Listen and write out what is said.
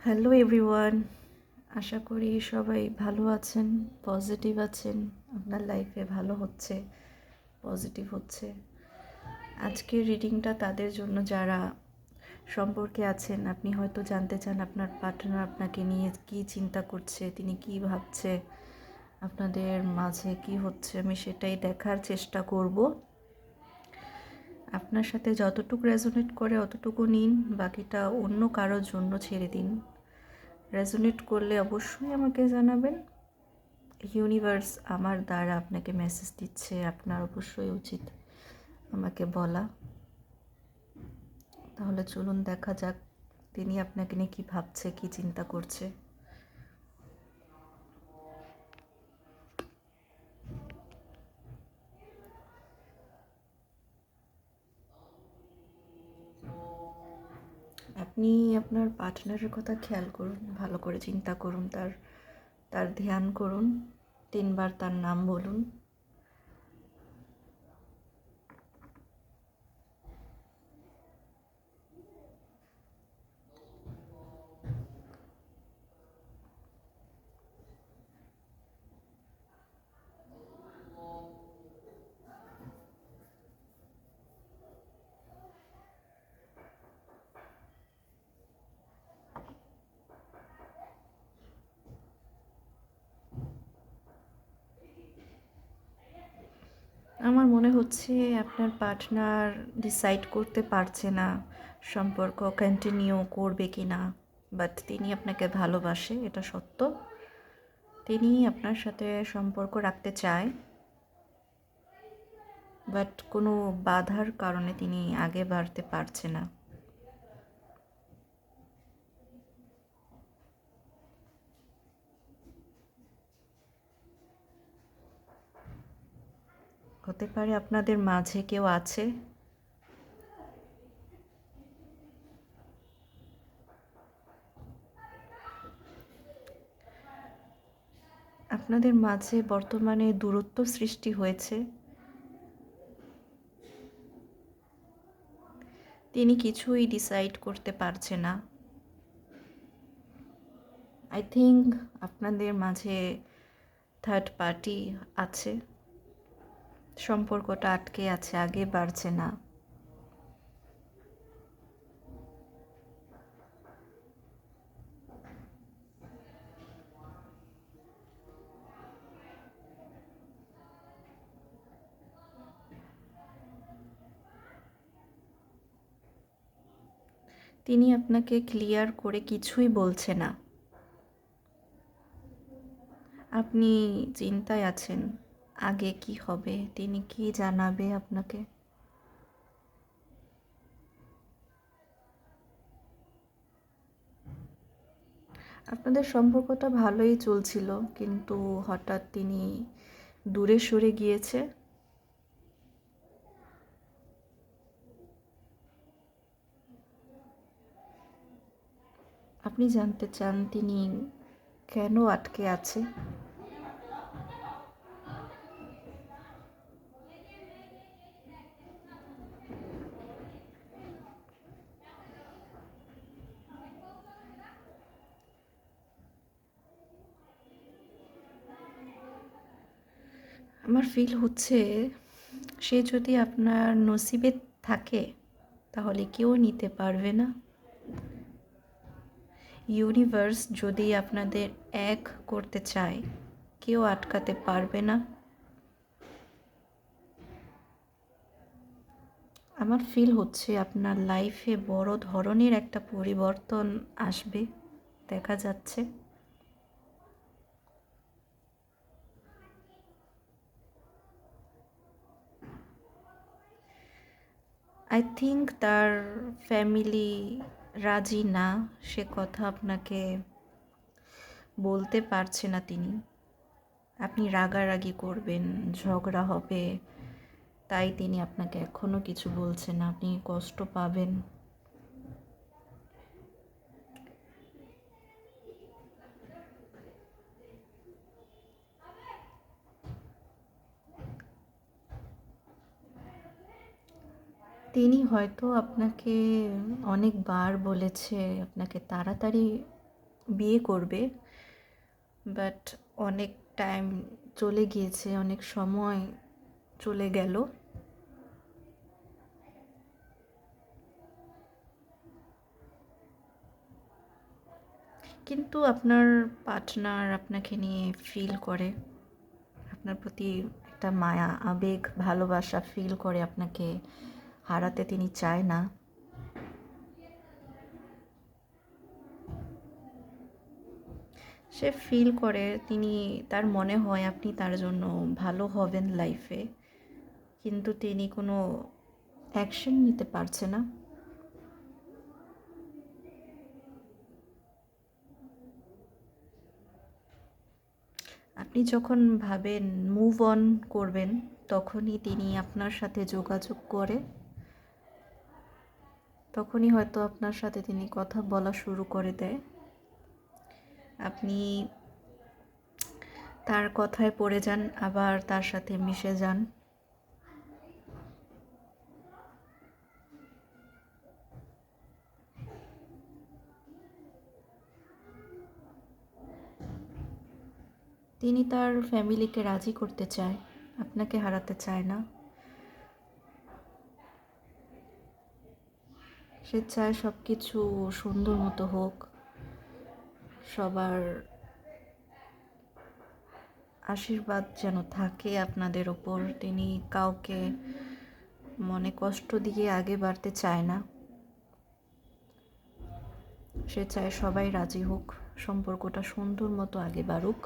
Hello everyone, আশা করি সবাই ভালো আছেন, পজিটিভ আছেন, আপনার লাইফে ভালো হচ্ছে, পজিটিভ হচ্ছে। আজকের রিডিংটা তাদের জন্য যারা সম্পর্কে আছেন। আপনি হয়তো জানতে চান আপনার পার্টনার আপনাকে নিয়ে কী চিন্তা করছে, তিনি কী ভাবছে, আপনাদের মাঝে কি হচ্ছে। আমি সেটাই দেখার চেষ্টা করব। আপনার সাথে যতটুকু রেজোনেট করে অতটুকু নিন, বাকিটা অন্য কারোর জন্য ছেড়ে দিন। রেজোনেট করলে অবশ্যই আমাকে জানাবেন। ইউনিভার্স আমার দ্বারা আপনাকে মেসেজ দিচ্ছে, আপনার অবশ্যই উচিত আমাকে বলা। তাহলে চলুন দেখা যাক তিনি আপনাকে নিয়ে কী ভাবছে, কী চিন্তা করছে। আপনি আপনার পার্টনারের কথা খেয়াল করুন, ভালো করে চিন্তা করুন, তার তার ধ্যান করুন, 3বার তার নাম বলুন। আমার মনে হচ্ছে আপনার পার্টনার ডিসাইড করতে পারছে না সম্পর্ক কন্টিনিউ করবে কি না। বাট তিনি আপনাকে ভালোবাসে, এটা সত্য। তিনি আপনার সাথে সম্পর্ক রাখতে চায়, বাট কোনো বাধার কারণে তিনি আগে বাড়তে পারছে না। হতে পারে আপনাদের মাঝে কেউ আছে, আপনাদের মাঝে বর্তমানে দূরত্ব সৃষ্টি হয়েছে। তিনি কিছুই ডিসাইড করতে পারছে না। আই থিঙ্ক আপনাদের মাঝে থার্ড পার্টি আছে, সম্পর্কটা আটকে আছে, আগে বাড়ছে না। তিনি আপনাকে ক্লিয়ার করে কিছুই বলছে না। আপনি চিন্তায় আছেন আগে কি হবে, তিনি কি জানাবে আপনাকে। আপনাদের সম্পর্কটা ভালোই চলছিল, কিন্তু হঠাৎ তিনি দূরে সরে গিয়েছে। আপনি জানতে চান তিনি কেন আটকে আছে। আমার ফিল হচ্ছে সে যদি আপনার নসিবে থাকে তাহলে কেউ নিতে পারবে না। ইউনিভার্স যদি আপনাদের এক করতে চায় কেউ আটকাতে পারবে না। আমার ফিল হচ্ছে আপনার লাইফে বড় ধরনের একটা পরিবর্তন আসবে, দেখা যাচ্ছে। আই থিঙ্ক তার ফ্যামিলি রাজি না, সে কথা আপনাকে বলতে পারছে না তিনি। আপনি রাগারাগি করবেন, ঝগড়া হবে, তাই তিনি আপনাকে এখনও কিছু বলছে না, আপনি কষ্ট পাবেন। তিনি হয়তো আপনাকে অনেকবার বলেছে আপনাকে তাড়াতাড়ি বিয়ে করবে, বাট অনেক টাইম চলে গিয়েছে, অনেক সময় চলে গেল। কিন্তু আপনার পার্টনার আপনাকে নিয়ে ফিল করে, আপনার প্রতি একটা মায়া, আবেগ, ভালোবাসা ফিল করে, আপনাকে হারাতে তিনি চায় না। সে ফিল করে, তার মনে হয় আপনি তার জন্য ভালো হবেন লাইফে, কিন্তু তিনি কোনো অ্যাকশন নিতে পারছে না। আপনি যখন ভাবেন মুভ অন করবেন, তখনই তিনি আপনার সাথে যোগাযোগ করে, তখনই হয়তো আপনার সাথে তিনি কথা বলা শুরু করে দেয়। আপনি তার কথায় পড়ে যান, আবার তার সাথে মিশে যান। তিনি তার ফ্যামিলিকে রাজি করতে চায়, আপনাকে হারাতে চায় না। সে চায় সব কিছু সুন্দর মতো হোক, সবার আশীর্বাদ যেন থাকে আপনাদের ওপর। তিনি কাউকে মনে কষ্ট দিয়ে আগে বাড়তে চায় না। সে চায় সবাই রাজি হোক, সম্পর্কটা সুন্দর মতো আগে বাড়ুক।